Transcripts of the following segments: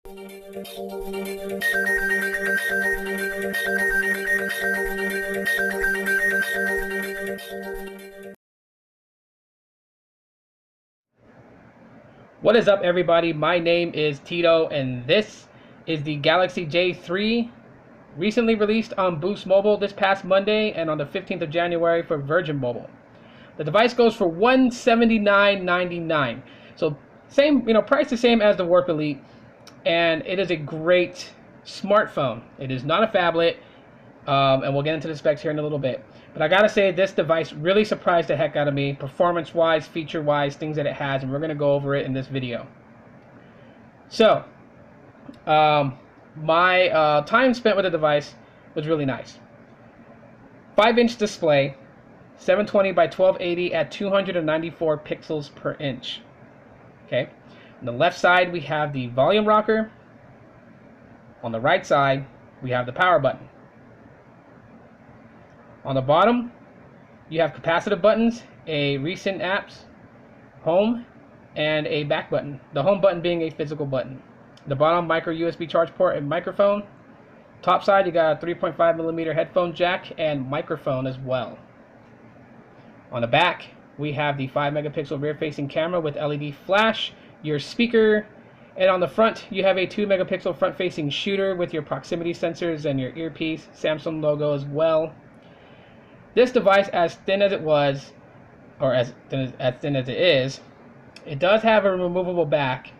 What is up, everybody? My name is Tito, and this is the Galaxy J3, recently released on Boost Mobile this past Monday and on the 15th of January for Virgin Mobile. The device goes for $179.99, so same, price the same as the Warp Elite, and it is a great smartphone. It is not a phablet, and we'll get into the specs here in a little bit. But I gotta say, this device really surprised the heck out of me, performance-wise, feature-wise, things that it has, and we're gonna go over it in this video. So, my time spent with the device was really nice. 5-inch display, 720 by 1280 at 294 pixels per inch. Okay. On the left side, we have the volume rocker. On the right side, we have the power button. On the bottom, you have capacitive buttons, a recent apps, home, and a back button. The home button being a physical button. The bottom, micro USB charge port and microphone. Top side, you got a 3.5mm headphone jack and microphone as well. On the back, we have the 5-megapixel rear-facing camera with LED flash, your speaker, and on the front, you have a 2-megapixel front-facing shooter with your proximity sensors and your earpiece, Samsung logo as well. This device, as thin as it was, or as thin as it is, it does have a removable back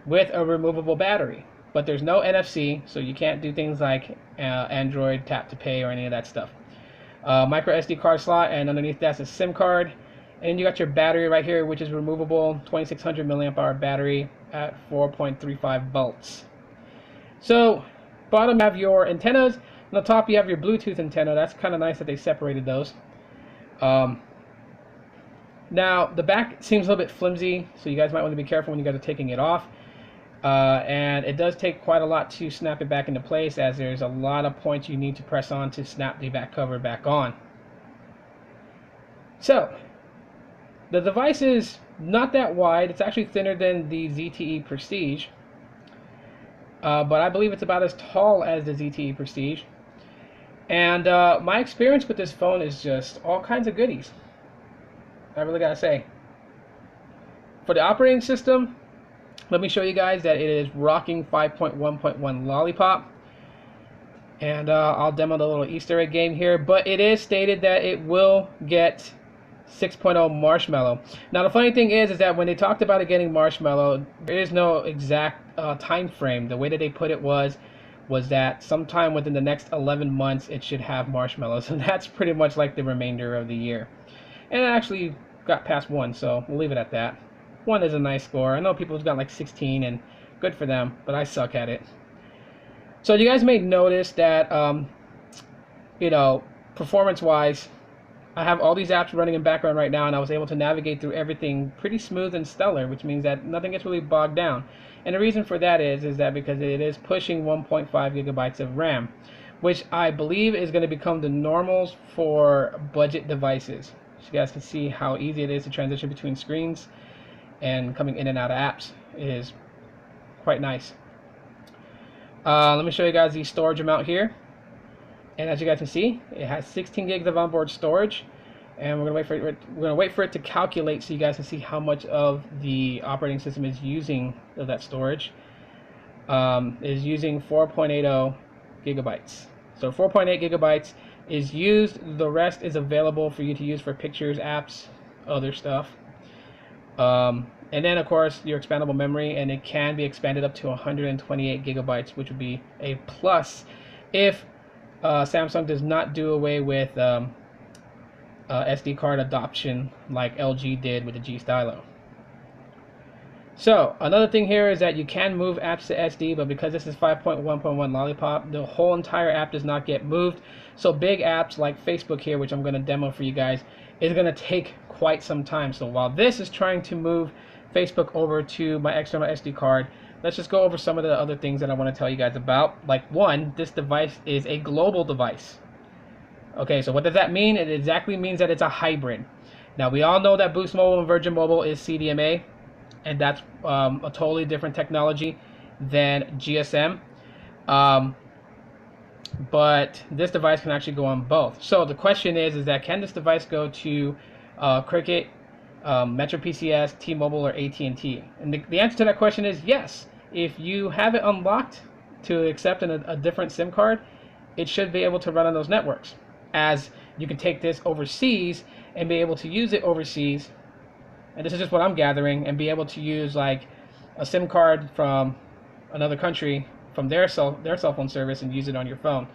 with a removable battery, but there's no NFC, so you can't do things like Android tap to pay or any of that stuff. Micro SD card slot, and underneath that's a SIM card, and you got your battery right here, which is removable, 2600 milliamp hour battery at 4.35 volts. So bottom you have your antennas. On the top you have your Bluetooth antenna. That's kind of nice that they separated those. Now the back seems a little bit flimsy, so you guys might want to be careful when you guys are taking it off. And it does take quite a lot to snap it back into place, as there's a lot of points you need to press on to snap the back cover back on. So the device is not that wide. It's actually thinner than the ZTE Prestige, but I believe it's about as tall as the ZTE Prestige. And my experience with this phone is just all kinds of goodies, I really gotta say. For the operating system, let me show you guys that it is rocking 5.1.1 Lollipop. And I'll demo the little Easter egg game here, but it is stated that it will get 6.0 Marshmallow. Now the funny thing is that when they talked about it getting Marshmallow, there is no exact time frame. The way that they put it was that sometime within the next 11 months it should have Marshmallow. So that's pretty much like the remainder of the year. And it actually got past 1, so we'll leave it at that. 1 is a nice score. I know people have got like 16, and good for them, but I suck at it. So you guys may notice that, performance-wise, I have all these apps running in background right now, and I was able to navigate through everything pretty smooth and stellar, which means that nothing gets really bogged down. And the reason for that is that because it is pushing 1.5 gigabytes of RAM, which I believe is going to become the normals for budget devices. So you guys can see how easy it is to transition between screens and coming in and out of apps. It is quite nice. Let me show you guys the storage amount here. And as you guys can see, it has 16 gigs of onboard storage, and we're gonna wait for it to calculate so you guys can see how much of the operating system is using of that storage. Is using 4.80 gigabytes. So 4.8 gigabytes is used. The rest is available for you to use for pictures, apps, other stuff. And then of course your expandable memory, and it can be expanded up to 128 gigabytes, which would be a plus if Samsung does not do away with SD card adoption like LG did with the G Stylo. So another thing here is that you can move apps to SD, but because this is 5.1.1 Lollipop, the whole entire app does not get moved. So big apps like Facebook here, which I'm going to demo for you guys, is going to take quite some time. So while this is trying to move Facebook over to my external SD card, let's just go over some of the other things that I want to tell you guys about. Like, one, this device is a global device. Okay, so what does that mean? It exactly means that it's a hybrid. Now, we all know that Boost Mobile and Virgin Mobile is CDMA, and that's a totally different technology. than GSM. Um, but this device can actually go on both. So the question is that can this device go to Cricket, Metro PCS, T-Mobile, or AT&T? And the answer to that question is yes. If you have it unlocked to accept a different SIM card, it should be able to run on those networks. As you can take this overseas and be able to use it overseas, and this is just what I'm gathering, and be able to use like a SIM card from another country from their cell phone service and use it on your phone.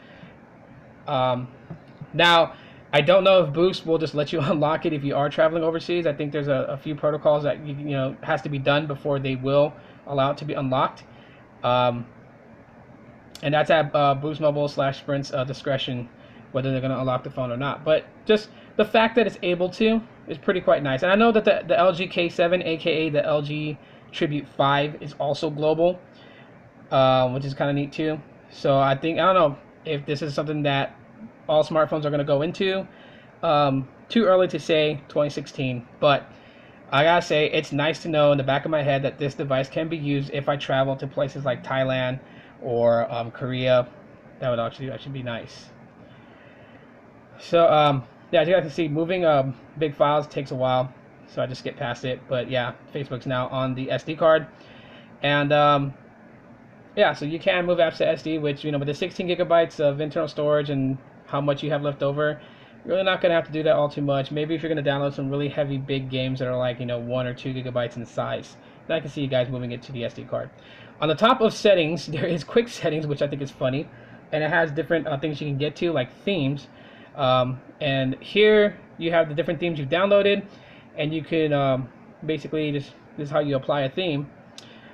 Now, I don't know if Boost will just let you unlock it if you are traveling overseas. I think there's a few protocols that you know has to be done before they will allow it to be unlocked. And that's at Boost Mobile / Sprint's discretion, whether they're going to unlock the phone or not. But just the fact that it's able to is pretty quite nice. And I know that the LG K7, aka the LG Tribute 5, is also global, which is kind of neat too. So I don't know if this is something that all smartphones are going to go into. Too early to say, 2016, but I gotta say it's nice to know in the back of my head that this device can be used if I travel to places like Thailand or Korea. That would actually be nice. So yeah, as you guys can see, moving big files takes a while, so I just skip past it. But yeah, Facebook's now on the SD card, and yeah, so you can move apps to SD, which, you know, with the 16 gigabytes of internal storage and how much you have left over, you're really not going to have to do that all too much. Maybe if you're going to download some really heavy big games that are like, you know, 1 or 2 gigabytes in size, then I can see you guys moving it to the SD card. On the top of settings, there is quick settings, which I think is funny, and it has different things you can get to, like themes. And here you have the different themes you've downloaded, and you can basically this is how you apply a theme.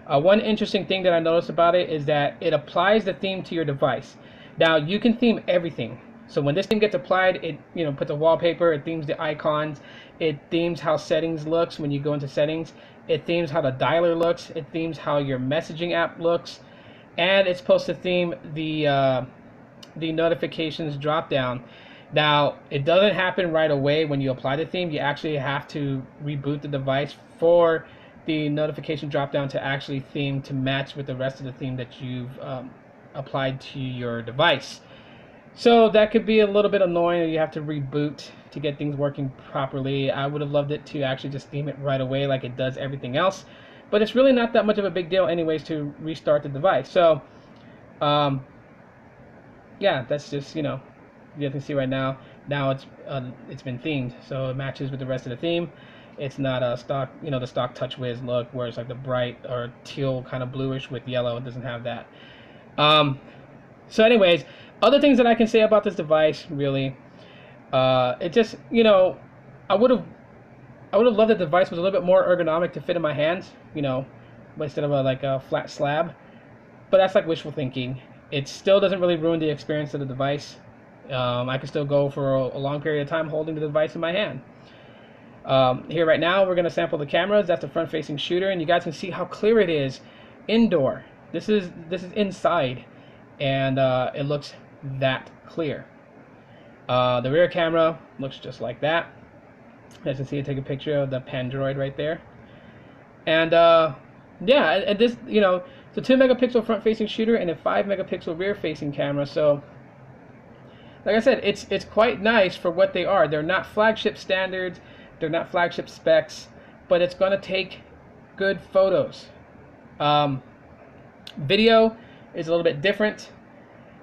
One interesting thing that I noticed about it is that it applies the theme to your device. Now you can theme everything. So when this theme gets applied, it, you know, puts a wallpaper, it themes the icons, it themes how settings looks when you go into settings, it themes how the dialer looks, it themes how your messaging app looks, and it's supposed to theme the notifications drop down. Now, it doesn't happen right away when you apply the theme. You actually have to reboot the device for the notification drop down to actually theme to match with the rest of the theme that you've applied to your device. So that could be a little bit annoying. You have to reboot to get things working properly. I would have loved it to actually just theme it right away like it does everything else, but it's really not that much of a big deal anyways to restart the device. So yeah, that's just, you know, you can see right now it's been themed, so it matches with the rest of the theme. It's not a stock, you know, the stock TouchWiz look where it's like the bright or teal kind of bluish with yellow. It doesn't have that. So anyways, other things that I can say about this device, really, it just, you know, I would have loved the device was a little bit more ergonomic to fit in my hands, you know, instead of like a flat slab. But that's like wishful thinking. It still doesn't really ruin the experience of the device. I can still go for a long period of time holding the device in my hand. Here right now, we're going to sample the cameras. That's the front-facing shooter, and you guys can see how clear it is indoor. This is inside, and it looks that clear. The rear camera looks just like that. As you can see, I take a picture of the Pandroid right there. And yeah, and this, you know, it's a 2 megapixel front-facing shooter and a 5 megapixel rear-facing camera. So, like I said, it's quite nice for what they are. They're not flagship standards. They're not flagship specs, but it's going to take good photos. Video is a little bit different.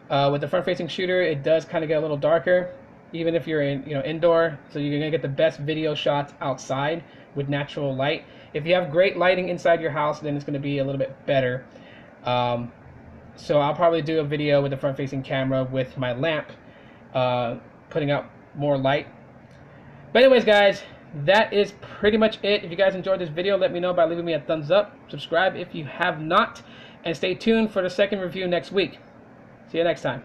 With the front-facing shooter, it does kind of get a little darker, even if you're in, you know, indoor. So you're going to get the best video shots outside with natural light. If you have great lighting inside your house, then it's going to be a little bit better. So I'll probably do a video with the front-facing camera with my lamp, putting out more light. But anyways, guys, that is pretty much it. If you guys enjoyed this video, let me know by leaving me a thumbs up. Subscribe if you have not, and stay tuned for the second review next week. See you next time.